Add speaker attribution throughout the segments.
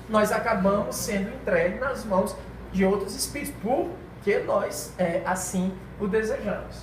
Speaker 1: nós acabamos sendo entregues nas mãos de outros espíritos, porque nós assim o desejamos.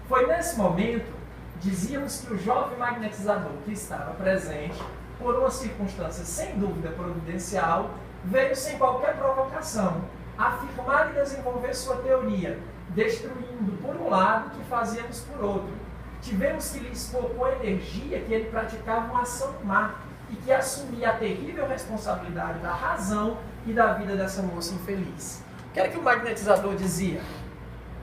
Speaker 1: Foi nesse momento, dizíamos que o jovem magnetizador que estava presente, por uma circunstância sem dúvida providencial, veio sem qualquer provocação, afirmar e desenvolver sua teoria, destruindo por um lado o que fazíamos por outro. Tivemos que lhe expor com energia que ele praticava uma ação má e que assumia a terrível responsabilidade da razão e da vida dessa moça infeliz. O que era que o magnetizador dizia?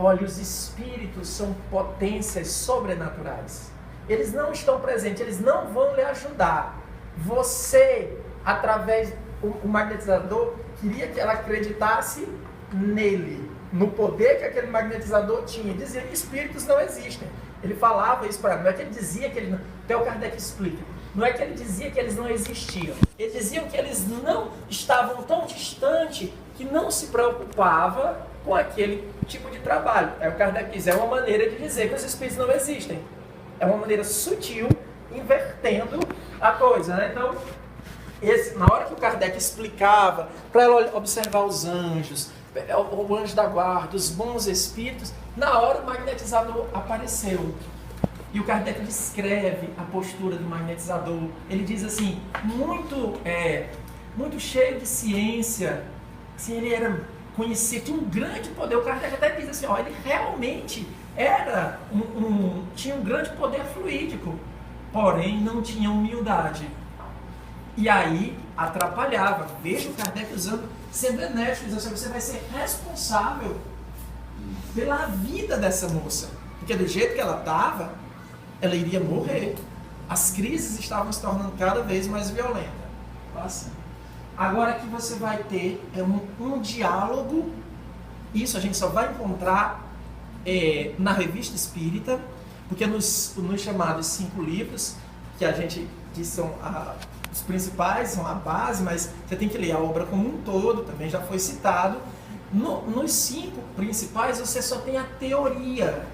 Speaker 1: Olha, os espíritos são potências sobrenaturais. Eles não estão presentes, eles não vão lhe ajudar. Você, através... O magnetizador queria que ela acreditasse nele, no poder que aquele magnetizador tinha. Dizia que espíritos não existem. Ele falava isso para ela. Não é que ele dizia que eles não... Até o Kardec explica. Não é que ele dizia que eles não existiam. Eles diziam que eles não estavam tão distantes que não se preocupava com aquele tipo de trabalho. O Kardec diz, é uma maneira de dizer que os espíritos não existem. É uma maneira sutil, invertendo a coisa, né? Então, na hora que o Kardec explicava para ela observar os anjos, o anjo da guarda, os bons espíritos, na hora o magnetizador apareceu. E o Kardec descreve a postura do magnetizador. Ele diz assim, muito cheio de ciência, assim, ele era conhecido, tinha um grande poder. O Kardec até diz assim, ele realmente tinha um grande poder fluídico, porém não tinha humildade. E aí atrapalhava. Veja o Kardec sendo enérgico, dizendo assim, você vai ser responsável pela vida dessa moça. Porque do jeito que ela estava, ela iria morrer. As crises estavam se tornando cada vez mais violentas. Assim. Agora que você vai ter um diálogo, isso a gente só vai encontrar na Revista Espírita, porque nos chamados 5 livros, que são os principais, são a base, mas você tem que ler a obra como um todo, também já foi citado. Nos 5 principais você só tem a teoria.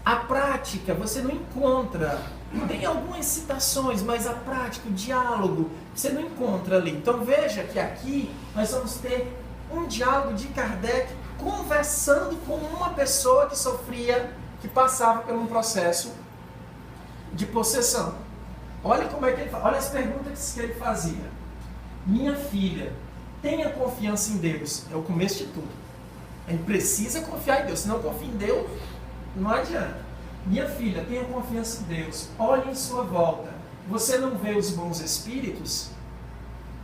Speaker 1: A prática você não encontra. Tem algumas citações, mas a prática, o diálogo, você não encontra ali. Então veja que aqui nós vamos ter um diálogo de Kardec conversando com uma pessoa que passava por um processo de possessão. Olha como é que ele fala, olha as perguntas que ele fazia. Minha filha, tenha confiança em Deus. É o começo de tudo. A gente precisa confiar em Deus. Se não confia em Deus, não adianta. Minha filha, tenha confiança em Deus. Olhe em sua volta. Você não vê os bons espíritos?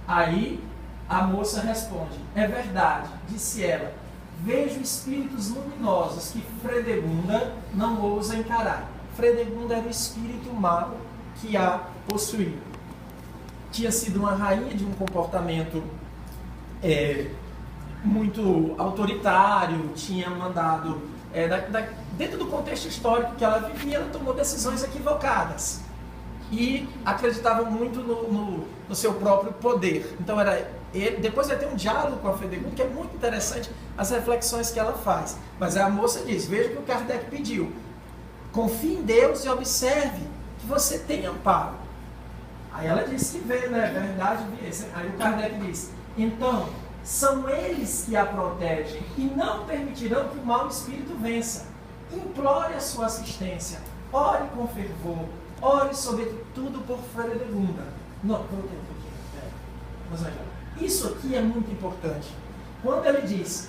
Speaker 1: Aí a moça responde, é verdade, disse ela. Vejo espíritos luminosos que Fredegunda não ousa encarar. Fredegunda era o espírito mau que a possuía. Tinha sido uma rainha de um comportamento muito autoritário, tinha mandado, dentro do contexto histórico que ela vivia, ela tomou decisões equivocadas e acreditava muito no seu próprio poder. Então depois vai ter um diálogo com a Fredegunda, que é muito interessante as reflexões que ela faz. Mas a moça diz, veja o que o Kardec pediu, confie em Deus e observe que você tem amparo. Aí ela disse que veio, né? Verdade, aí o Kardec diz, então, são eles que a protegem e não permitirão que o mau espírito vença. Implore a sua assistência, ore com fervor, ore sobretudo por Fredegunda. Não, coloquei um pouquinho. Vamos lá. Isso aqui é muito importante. Quando ele diz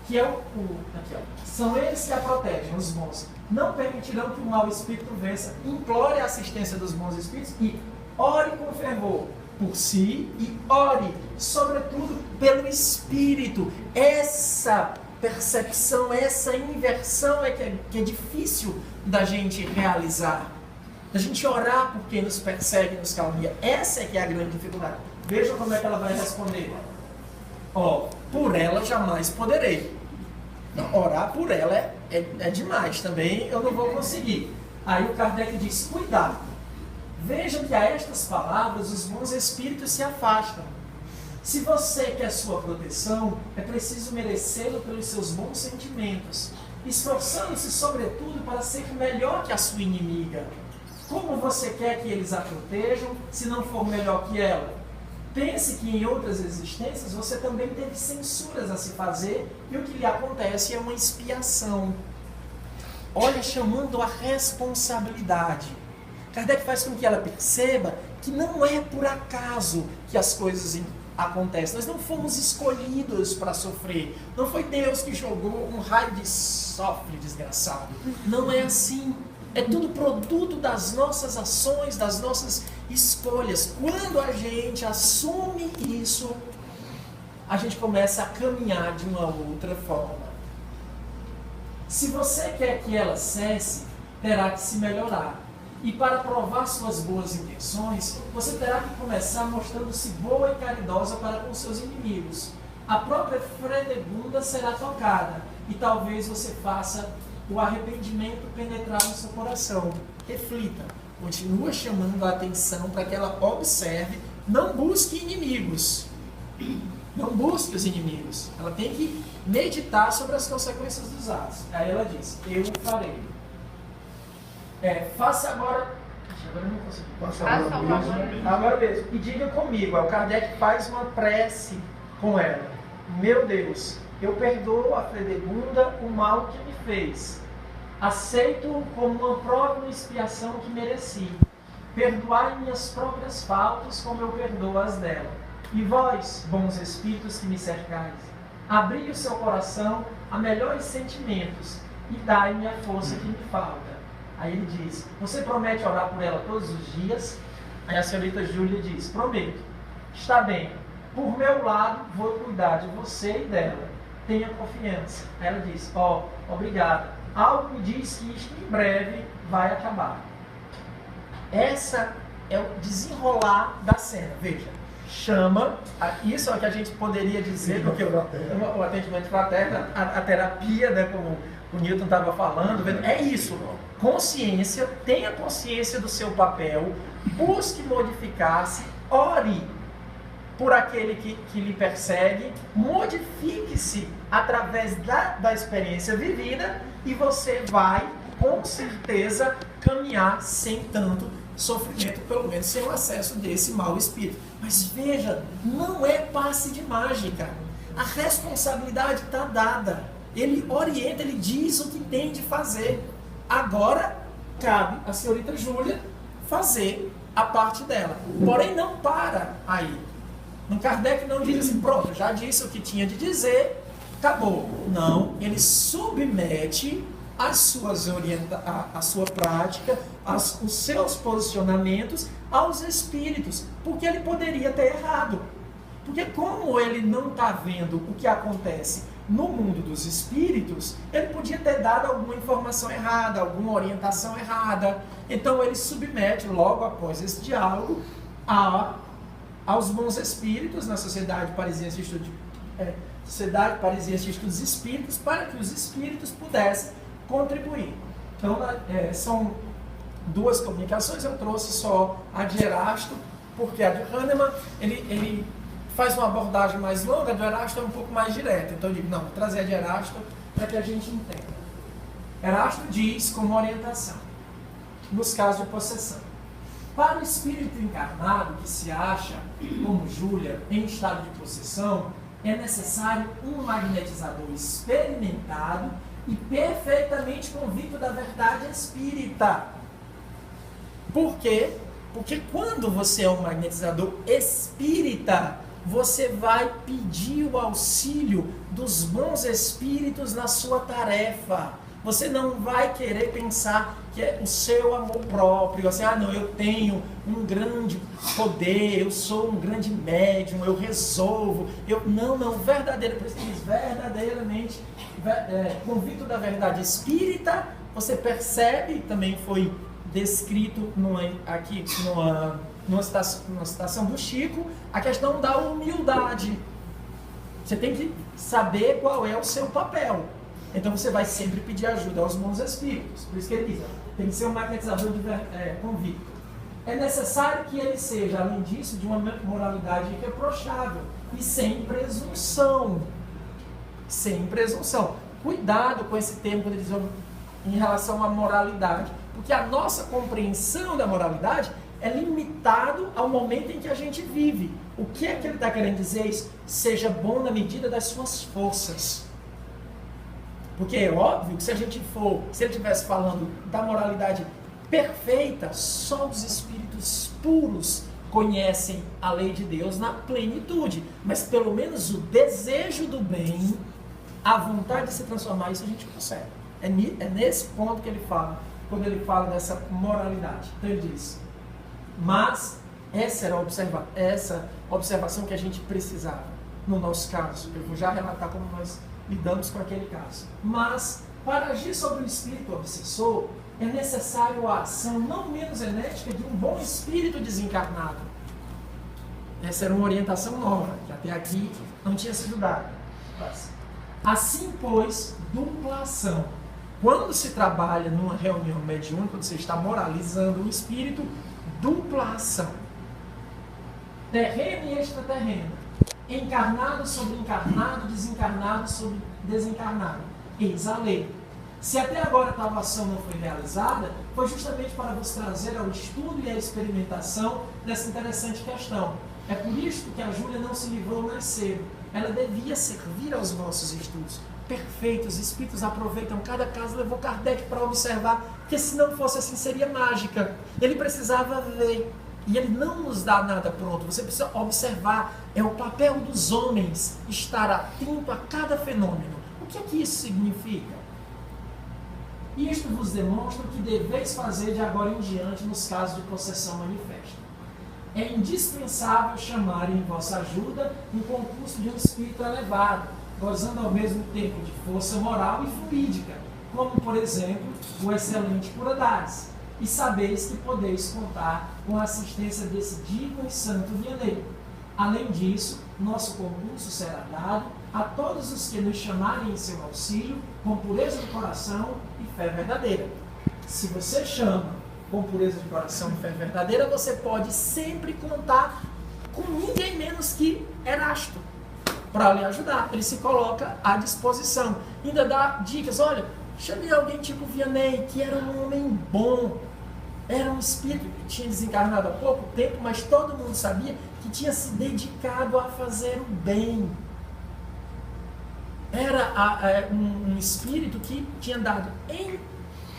Speaker 1: que aqui, são eles que a protegem, os bons, não permitirão que o mau espírito vença. Implore a assistência dos bons espíritos e ore com fervor por si e ore, sobretudo, pelo espírito. Essa percepção, essa inversão que é difícil da gente realizar. Da gente orar por quem nos persegue e nos calúnia. Essa é que é a grande dificuldade. Veja como é que ela vai responder. Por ela jamais poderei. Não, orar por ela é demais também, eu não vou conseguir. Aí o Kardec diz, cuidado. Veja que a estas palavras os bons espíritos se afastam. Se você quer sua proteção, é preciso merecê-lo pelos seus bons sentimentos, esforçando-se sobretudo para ser melhor que a sua inimiga. Como você quer que eles a protejam, se não for melhor que ela? pense que em outras existências você também teve censuras a se fazer e o que lhe acontece é uma expiação. Olha, chamando a responsabilidade. Kardec faz com que ela perceba que não é por acaso que as coisas acontecem. Nós não fomos escolhidos para sofrer. Não foi Deus que jogou um raio de sofre, desgraçado. Não é assim. É tudo produto das nossas ações, das nossas escolhas. Quando a gente assume isso, a gente começa a caminhar de uma outra forma. Se você quer que ela cesse, terá que se melhorar. E para provar suas boas intenções, você terá que começar mostrando-se boa e caridosa para com seus inimigos. A própria Fredegunda será tocada e talvez você faça o arrependimento penetrar no seu coração. Reflita, continua chamando a atenção para que ela observe, não busque inimigos. Não busque os inimigos. Ela tem que meditar sobre as consequências dos atos. Aí ela diz, eu farei. Faça agora... Agora eu não consigo. Faça agora mesmo. E diga comigo. O Kardec faz uma prece com ela. Meu Deus, eu perdoo a Fredegunda o mal que me fez. Aceito como uma prova e expiação que mereci. Perdoai minhas próprias faltas como eu perdoo as dela. E vós, bons espíritos que me cercais, abri o seu coração a melhores sentimentos e dai-me a força que me falta. Aí ele diz, você promete orar por ela todos os dias? Aí a senhorita Júlia diz, prometo. Está bem, por meu lado vou cuidar de você e dela. Tenha confiança. Aí ela diz, obrigada. Algo me diz que isto em breve vai acabar. Essa é o desenrolar da cena. Veja, chama, isso é o que a gente poderia dizer, porque o atendimento fraterno, a terapia, né, como o Newton estava falando, é isso. Consciência, tenha consciência do seu papel, busque modificar-se, ore por aquele que lhe persegue, modifique-se através da experiência vivida e você vai, com certeza, caminhar sem tanto sofrimento, pelo menos sem o acesso desse mau espírito. Mas veja, não é passe de mágica. A responsabilidade está dada. Ele orienta, ele diz o que tem de fazer. Agora, cabe à senhorita Júlia fazer a parte dela. Porém, não para aí. No Kardec não diz assim, pronto, já disse o que tinha de dizer, acabou. Não, ele submete a sua prática, os seus posicionamentos aos espíritos, porque ele poderia ter errado. Porque como ele não está vendo o que acontece no mundo dos espíritos, ele podia ter dado alguma informação errada, alguma orientação errada. Então ele submete, logo após esse diálogo, aos bons espíritos na Sociedade Parisiense de Estudos Espíritos, para que os espíritos pudessem contribuir. Então, são duas comunicações, eu trouxe só a de Erasto, porque a de Hahnemann, ele faz uma abordagem mais longa, a de Erasto é um pouco mais direta. Então eu digo, não, vou trazer a de Erasto para que a gente entenda. Erasto diz como orientação, nos casos de possessão. Para o espírito encarnado que se acha, como Júlia, em estado de possessão, é necessário um magnetizador experimentado e perfeitamente convicto da verdade espírita. Por quê? Porque quando você é um magnetizador espírita, você vai pedir o auxílio dos bons espíritos na sua tarefa. Você não vai querer pensar que é o seu amor próprio, assim, não, eu tenho um grande poder, eu sou um grande médium, eu resolvo. Não, verdadeiramente convicto da verdade espírita, você percebe, também foi descrito aqui numa citação do Chico, a questão da humildade. Você tem que saber qual é o seu papel. Então você vai sempre pedir ajuda aos bons espíritos. Por isso que ele diz, tem que ser um magnetizador convicto. É necessário que ele seja, além disso, de uma moralidade irreprochável e sem presunção. Sem presunção. Cuidado com esse termo em relação à moralidade. Porque a nossa compreensão da moralidade é limitado ao momento em que a gente vive. O que é que ele está querendo dizer isso? Seja bom na medida das suas forças. Porque é óbvio que se ele estivesse falando da moralidade perfeita, só os espíritos puros conhecem a lei de Deus na plenitude. Mas pelo menos o desejo do bem, a vontade de se transformar, isso a gente consegue. É nesse ponto que ele fala, quando ele fala dessa moralidade. Então ele diz, mas essa era essa observação que a gente precisava no nosso caso. Eu vou já relatar como nós lidamos com aquele caso. Mas, para agir sobre o espírito obsessor, é necessário a ação não menos enérgica de um bom espírito desencarnado. Essa era uma orientação nova, que até aqui não tinha sido dada. Assim, pois, dupla ação. Quando se trabalha numa reunião mediúnica, quando você está moralizando o espírito, dupla ação. Terreno e extraterreno. Encarnado sobre encarnado, desencarnado sobre desencarnado. Eis a lei. Se até agora a tal ação não foi realizada, foi justamente para vos trazer ao estudo e à experimentação dessa interessante questão. É por isso que a Júlia não se livrou mais cedo. Ela devia servir aos nossos estudos. Perfeito, os espíritos aproveitam cada caso, levou Kardec para observar, porque se não fosse assim seria mágica. Ele precisava ver. E ele não nos dá nada pronto, você precisa observar. É o papel dos homens estar atento a cada fenômeno. O que é que isso significa? Isto vos demonstra o que deveis fazer de agora em diante nos casos de possessão manifesta. É indispensável chamar em vossa ajuda um concurso de um espírito elevado, gozando ao mesmo tempo de força moral e fluídica, como, por exemplo, o excelente Curadares. E sabeis que podeis contar com a assistência desse digno e santo Vianney. Além disso, nosso concurso será dado a todos os que nos chamarem em seu auxílio com pureza de coração e fé verdadeira. Se você chama com pureza de coração e fé verdadeira, você pode sempre contar com ninguém menos que Erasto para lhe ajudar. Ele se coloca à disposição. Ainda dá dicas. Olha, chamei alguém tipo Vianney, que era um homem bom. Era um espírito que tinha desencarnado há pouco tempo, mas todo mundo sabia que tinha se dedicado a fazer o bem. Era um espírito que tinha dado em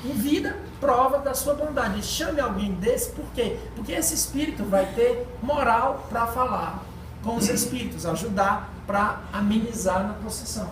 Speaker 1: vida prova da sua bondade. Chame alguém desse, por quê? Porque esse espírito vai ter moral para falar com os espíritos, ajudar para amenizar na procissão.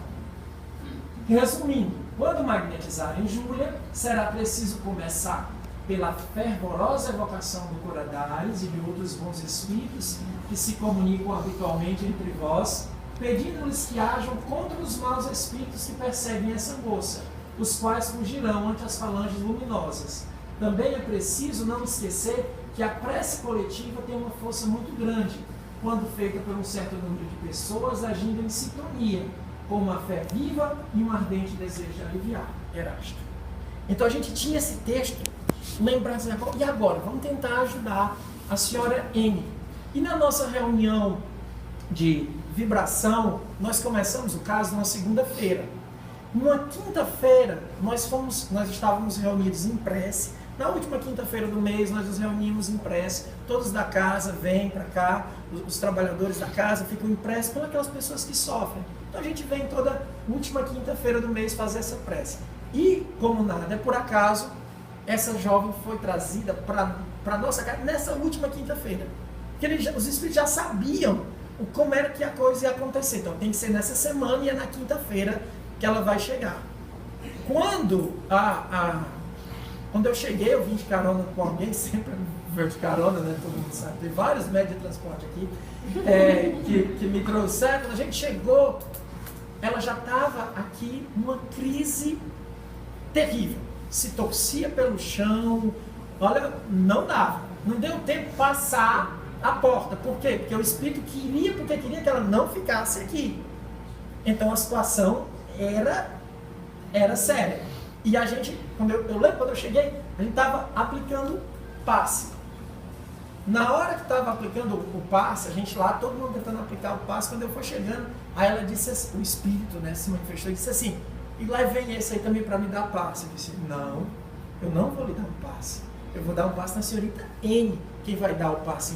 Speaker 1: Resumindo, quando magnetizarem Júlia, será preciso começar pela fervorosa evocação do Curadares e de outros bons espíritos que se comunicam habitualmente entre vós, pedindo-lhes que hajam contra os maus espíritos que perseguem essa moça, os quais fugirão ante as falanges luminosas. Também é preciso não esquecer que a prece coletiva tem uma força muito grande, quando feita por um certo número de pessoas agindo em sintonia, com uma fé viva e um ardente desejo de aliviar. Erasto. Então a gente tinha esse texto, lembrar assim, e agora? Vamos tentar ajudar a senhora N. E na nossa reunião de vibração, nós começamos o caso numa segunda-feira. Numa quinta-feira, nós estávamos reunidos em prece. Na última quinta-feira do mês, nós nos reunimos em prece. Todos da casa vêm para cá, os trabalhadores da casa ficam em prece por aquelas pessoas que sofrem. Então a gente vem toda última quinta-feira do mês fazer essa prece. E, como nada é por acaso, essa jovem foi trazida para a nossa casa nessa última quinta-feira. Porque os espíritos já sabiam como era que a coisa ia acontecer. Então tem que ser nessa semana e é na quinta-feira que ela vai chegar. Quando eu cheguei, eu vim de carona com alguém, sempre veio de carona, né? Todo mundo sabe. Tem vários médios de transporte aqui que me trouxeram. Quando a gente chegou, ela já estava aqui numa crise terrível. Se torcia pelo chão, olha, não dava. Não deu tempo de passar a porta. Por quê? Porque o espírito queria que ela não ficasse aqui. Então a situação era séria. E a gente, eu lembro quando eu cheguei, a gente estava aplicando passe. Na hora que estava aplicando o passe, a gente lá, todo mundo tentando aplicar o passe, quando eu fui chegando, aí ela disse assim, o espírito, né, se manifestou e disse assim, e lá vem esse aí também para me dar passe. Eu disse, não, eu não vou lhe dar um passe. Eu vou dar um passe na senhorita N, quem vai dar o passe